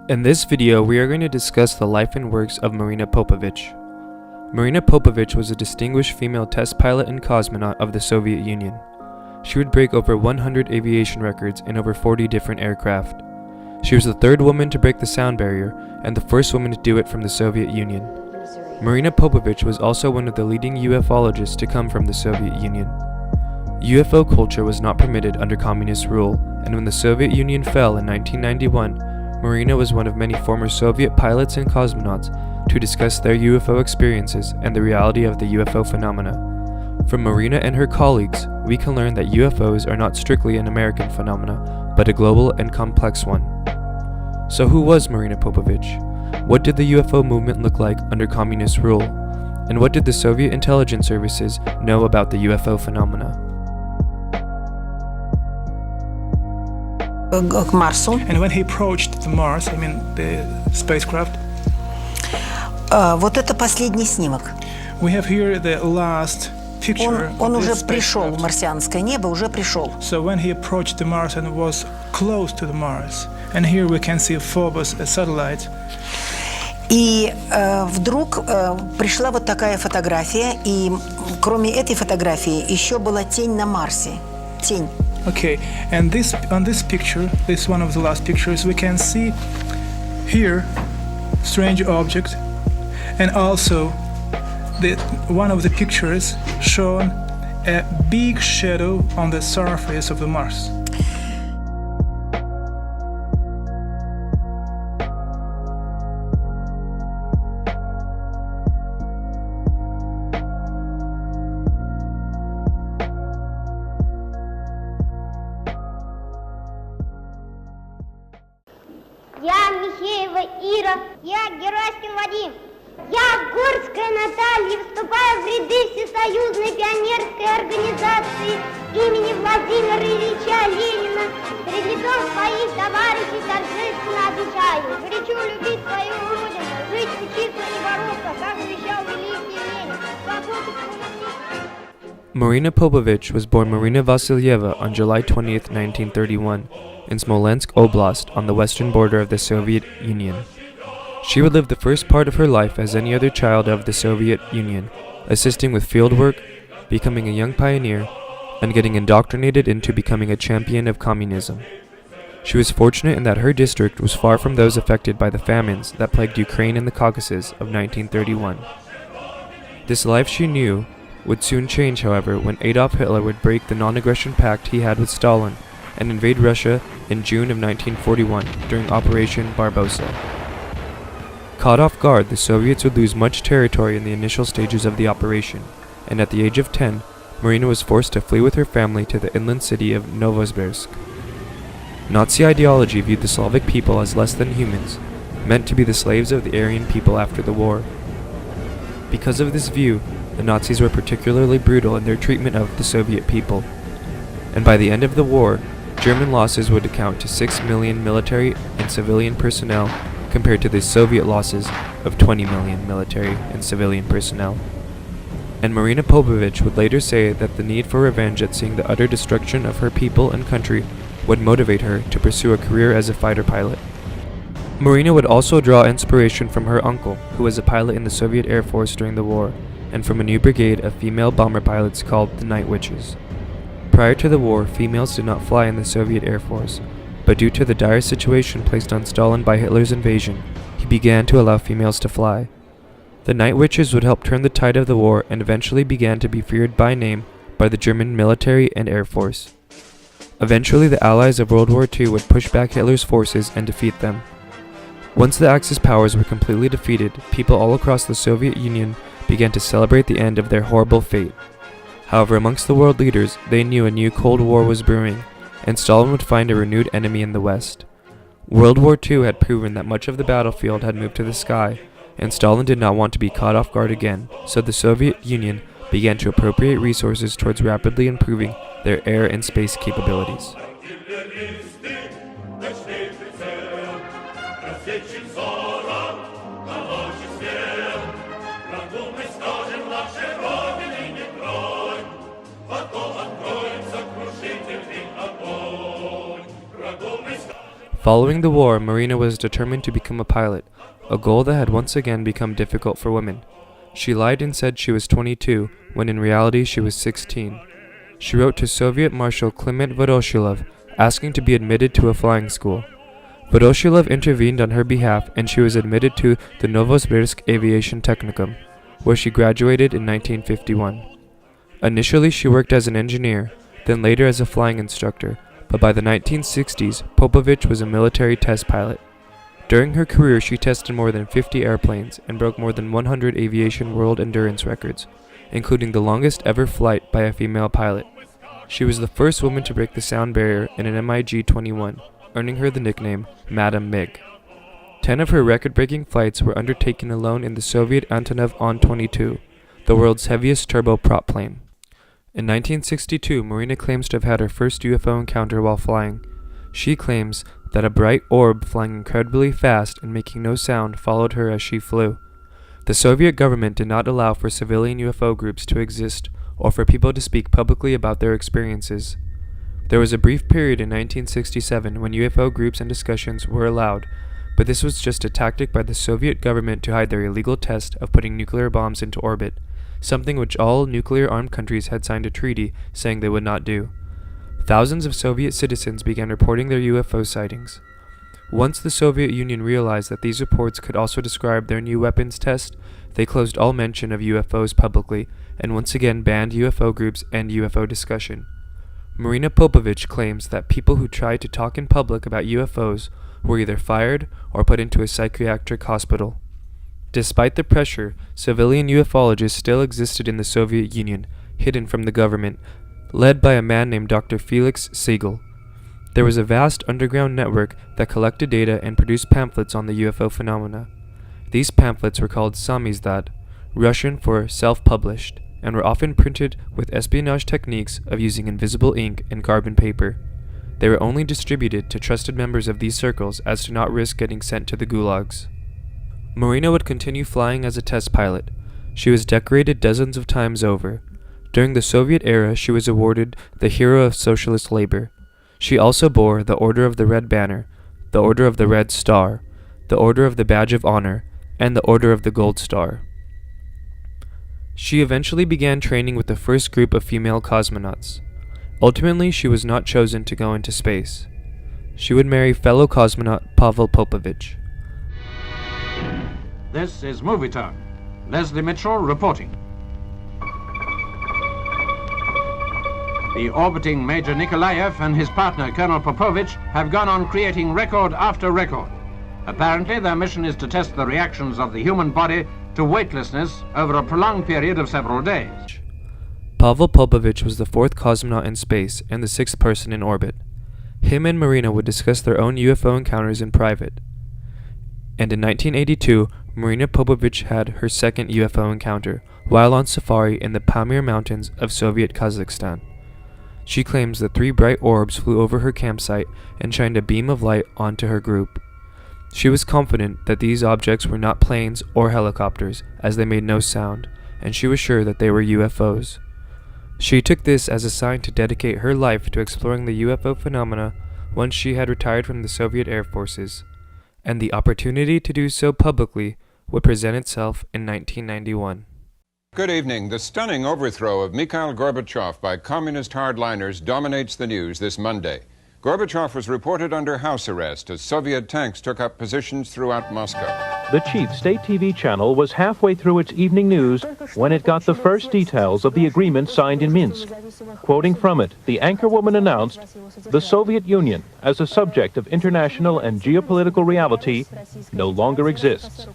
In this video, we are going to discuss the life and works of Marina Popovich. Marina Popovich was a distinguished female test pilot and cosmonaut of the Soviet Union. She would break over 100 aviation records in over 40 different aircraft. She was the third woman to break the sound barrier and the first woman to do it from the Soviet Union. Marina Popovich was also one of the leading ufologists to come from the Soviet Union. UFO culture was not permitted under communist rule, and when the Soviet Union fell in 1991, Marina was one of many former Soviet pilots and cosmonauts to discuss their UFO experiences and the reality of the UFO phenomena. From Marina and her colleagues, we can learn that UFOs are not strictly an American phenomena, but a global and complex one. So who was Marina Popovich? What did the UFO movement look like under communist rule? And what did the Soviet intelligence services know about the UFO phenomena? And when he approached the Mars, the spacecraft, вот это последний снимок. We have here the last picture. Он of уже this пришел в spacecraft. марсианское небо, уже пришел. So when he approached the Mars and was close to the Mars, and here we can see Phobos, a satellite. И вдруг пришла вот такая фотография, и кроме этой фотографии еще была тень на Марсе. Тень. Okay, and on this picture, this one of the last pictures, we can see here strange object, and also one of the pictures shown a big shadow on the surface of the Mars. Я Михеева Ира, я Гераськин Вадим, я Горская Наталья, вступаю в ряды Всесоюзной пионерской организации имени Владимира Ильича Ленина. Перед лицом своих товарищей торжественно отвечаю: горячо любить свою родину, жить, учиться, не бороться, как завещал великий Ленин. Свободу Marina Popovich was born Marina Vasilyeva on July 20th, 1931. In Smolensk Oblast on the western border of the Soviet Union. She would live the first part of her life as any other child of the Soviet Union, assisting with field work, becoming a young pioneer, and getting indoctrinated into becoming a champion of communism. She was fortunate in that her district was far from those affected by the famines that plagued Ukraine and the Caucasus of 1931. This life she knew would soon change, however, when Adolf Hitler would break the non-aggression pact he had with Stalin and invade Russia in June of 1941 during Operation Barbarossa. Caught off guard, the Soviets would lose much territory in the initial stages of the operation, and at the age of 10, Marina was forced to flee with her family to the inland city of Novosibirsk. Nazi ideology viewed the Slavic people as less than humans, meant to be the slaves of the Aryan people after the war. Because of this view, the Nazis were particularly brutal in their treatment of the Soviet people, and by the end of the war, German losses would account to 6 million military and civilian personnel compared to the Soviet losses of 20 million military and civilian personnel. And Marina Popovich would later say that the need for revenge at seeing the utter destruction of her people and country would motivate her to pursue a career as a fighter pilot. Marina would also draw inspiration from her uncle, who was a pilot in the Soviet Air Force during the war, and from a new brigade of female bomber pilots called the Night Witches. Prior to the war, females did not fly in the Soviet Air Force, but due to the dire situation placed on Stalin by Hitler's invasion, he began to allow females to fly. The Night Witches would help turn the tide of the war and eventually began to be feared by name by the German military and Air Force. Eventually, the Allies of World War II would push back Hitler's forces and defeat them. Once the Axis powers were completely defeated, people all across the Soviet Union began to celebrate the end of their horrible fate. However, amongst the world leaders, they knew a new Cold War was brewing, and Stalin would find a renewed enemy in the West. World War II had proven that much of the battlefield had moved to the sky, and Stalin did not want to be caught off guard again, so the Soviet Union began to appropriate resources towards rapidly improving their air and space capabilities. Following the war, Marina was determined to become a pilot, a goal that had once again become difficult for women. She lied and said she was 22, when in reality she was 16. She wrote to Soviet Marshal Kliment Voroshilov, asking to be admitted to a flying school. Voroshilov intervened on her behalf, and she was admitted to the Novosibirsk Aviation Technicum, where she graduated in 1951. Initially she worked as an engineer, then later as a flying instructor, but by the 1960s, Popovich was a military test pilot. During her career, she tested more than 50 airplanes and broke more than 100 aviation world endurance records, including the longest ever flight by a female pilot. She was the first woman to break the sound barrier in an MiG-21, earning her the nickname Madam MiG. 10 of her record-breaking flights were undertaken alone in the Soviet Antonov An-22, the world's heaviest turboprop plane. In 1962, Marina claims to have had her first UFO encounter while flying. She claims that a bright orb flying incredibly fast and making no sound followed her as she flew. The Soviet government did not allow for civilian UFO groups to exist or for people to speak publicly about their experiences. There was a brief period in 1967 when UFO groups and discussions were allowed, but this was just a tactic by the Soviet government to hide their illegal test of putting nuclear bombs into orbit, something which all nuclear-armed countries had signed a treaty saying they would not do. Thousands of Soviet citizens began reporting their UFO sightings. Once the Soviet Union realized that these reports could also describe their new weapons test, they closed all mention of UFOs publicly and once again banned UFO groups and UFO discussion. Marina Popovich claims that people who tried to talk in public about UFOs were either fired or put into a psychiatric hospital. Despite the pressure, civilian ufologists still existed in the Soviet Union, hidden from the government, led by a man named Dr. Felix Siegel. There was a vast underground network that collected data and produced pamphlets on the UFO phenomena. These pamphlets were called samizdat, Russian for self-published, and were often printed with espionage techniques of using invisible ink and carbon paper. They were only distributed to trusted members of these circles as to not risk getting sent to the gulags. Marina would continue flying as a test pilot. She was decorated dozens of times over. During the Soviet era, she was awarded the Hero of Socialist Labor. She also bore the Order of the Red Banner, the Order of the Red Star, the Order of the Badge of Honor, and the Order of the Gold Star. She eventually began training with the first group of female cosmonauts. Ultimately, she was not chosen to go into space. She would marry fellow cosmonaut Pavel Popovich. This is Movie Time. Leslie Mitchell reporting. The orbiting Major Nikolaev and his partner Colonel Popovich have gone on creating record after record. Apparently, their mission is to test the reactions of the human body to weightlessness over a prolonged period of several days. Pavel Popovich was the fourth cosmonaut in space and the sixth person in orbit. Him and Marina would discuss their own UFO encounters in private. And in 1982, Marina Popovich had her second UFO encounter while on safari in the Pamir Mountains of Soviet Kazakhstan. She claims that 3 bright orbs flew over her campsite and shined a beam of light onto her group. She was confident that these objects were not planes or helicopters, as they made no sound, and she was sure that they were UFOs. She took this as a sign to dedicate her life to exploring the UFO phenomena once she had retired from the Soviet Air Forces, and the opportunity to do so publicly would present itself in 1991. Good evening. The stunning overthrow of Mikhail Gorbachev by communist hardliners dominates the news this Monday. Gorbachev was reported under house arrest as Soviet tanks took up positions throughout Moscow. The chief state TV channel was halfway through its evening news when it got the first details of the agreement signed in Minsk. Quoting from it, the anchorwoman announced, "The Soviet Union, as a subject of international and geopolitical reality, no longer exists."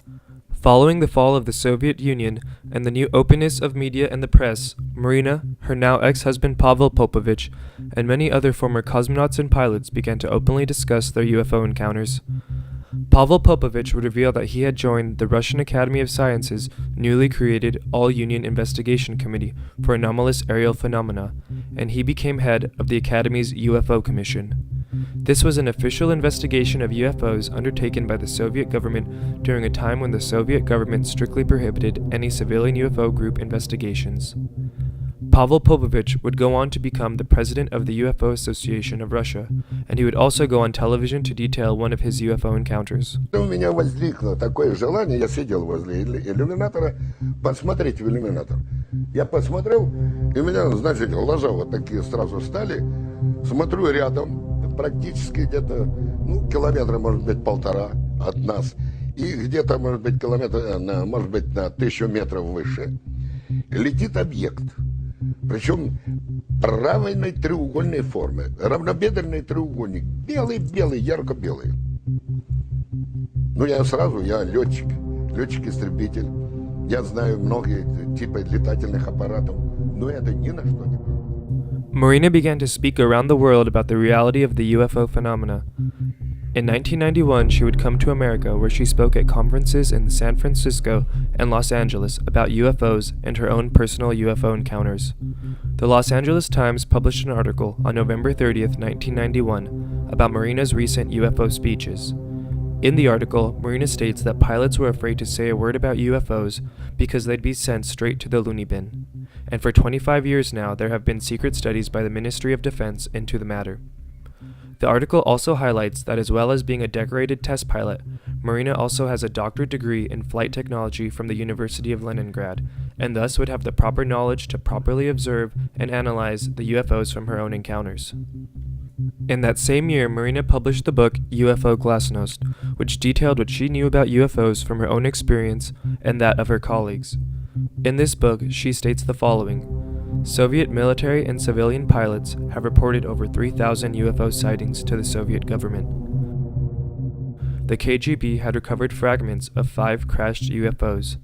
Following the fall of the Soviet Union and the new openness of media and the press, Marina, her now ex-husband Pavel Popovich, and many other former cosmonauts and pilots began to openly discuss their UFO encounters. Pavel Popovich would reveal that he had joined the Russian Academy of Sciences' newly created All-Union Investigation Committee for Anomalous Aerial Phenomena, and he became head of the Academy's UFO Commission. This was an official investigation of UFOs undertaken by the Soviet government during a time when the Soviet government strictly prohibited any civilian UFO group investigations. Pavel Popovich would go on to become the president of the UFO Association of Russia, and he would also go on television to detail one of his UFO encounters. У меня возникло такое желание, я сидел возле иллюминатора, посмотреть в иллюминатор. Я посмотрел, и у меня, значит, глаза вот такие сразу стали. Смотрю рядом, практически где-то, километра, может быть, 1,5 от нас. И где-то, может быть, может быть, на 1000 метров выше летит объект. Причем правильной треугольной формы, равнобедренный треугольник, белый, ярко-белый. Я летчик-истребитель, я знаю многие типы летательных аппаратов, но это ни на что не было. Marina began to speak around the world about the reality of the UFO phenomena. In 1991, she would come to America, where she spoke at conferences in San Francisco and Los Angeles about UFOs and her own personal UFO encounters. The Los Angeles Times published an article on November 30th, 1991, about Marina's recent UFO speeches. In the article, Marina states that pilots were afraid to say a word about UFOs because they'd be sent straight to the loony bin. And for 25 years now, there have been secret studies by the Ministry of Defense into the matter. The article also highlights that as well as being a decorated test pilot, Marina also has a doctorate degree in flight technology from the University of Leningrad, and thus would have the proper knowledge to properly observe and analyze the UFOs from her own encounters. In that same year, Marina published the book UFO Glasnost, which detailed what she knew about UFOs from her own experience and that of her colleagues. In this book, she states the following: Soviet military and civilian pilots have reported over 3,000 UFO sightings to the Soviet government. The KGB had recovered fragments of 5 crashed UFOs.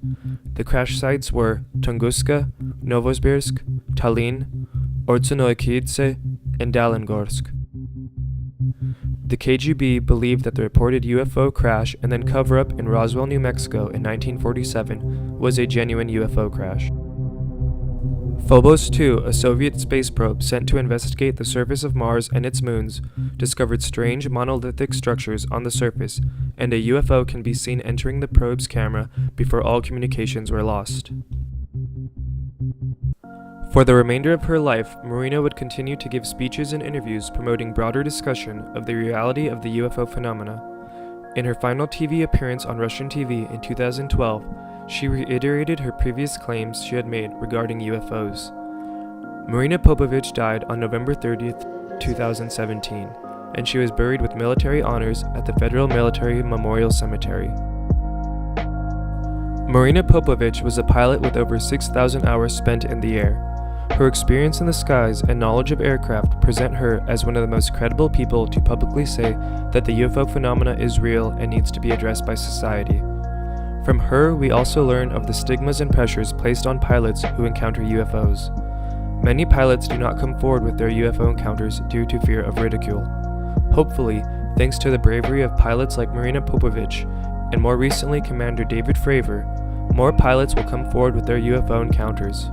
The crash sites were Tunguska, Novosibirsk, Tallinn, Ordzhonoykidze, and Dalingorsk. The KGB believed that the reported UFO crash and then cover-up in Roswell, New Mexico in 1947 was a genuine UFO crash. Phobos 2, a Soviet space probe sent to investigate the surface of Mars and its moons, discovered strange monolithic structures on the surface, and a UFO can be seen entering the probe's camera before all communications were lost. For the remainder of her life, Marina would continue to give speeches and interviews promoting broader discussion of the reality of the UFO phenomena. In her final TV appearance on Russian TV in 2012, she reiterated her previous claims she had made regarding UFOs. Marina Popovich died on November 30th, 2017, and she was buried with military honors at the Federal Military Memorial Cemetery. Marina Popovich was a pilot with over 6,000 hours spent in the air. Her experience in the skies and knowledge of aircraft present her as one of the most credible people to publicly say that the UFO phenomena is real and needs to be addressed by society. From her, we also learn of the stigmas and pressures placed on pilots who encounter UFOs. Many pilots do not come forward with their UFO encounters due to fear of ridicule. Hopefully, thanks to the bravery of pilots like Marina Popovich and more recently Commander David Fravor, more pilots will come forward with their UFO encounters.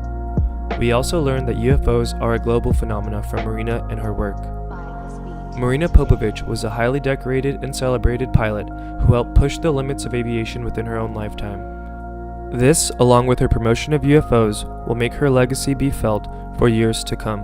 We also learned that UFOs are a global phenomena from Marina and her work. Marina Popovich was a highly decorated and celebrated pilot who helped push the limits of aviation within her own lifetime. This, along with her promotion of UFOs, will make her legacy be felt for years to come.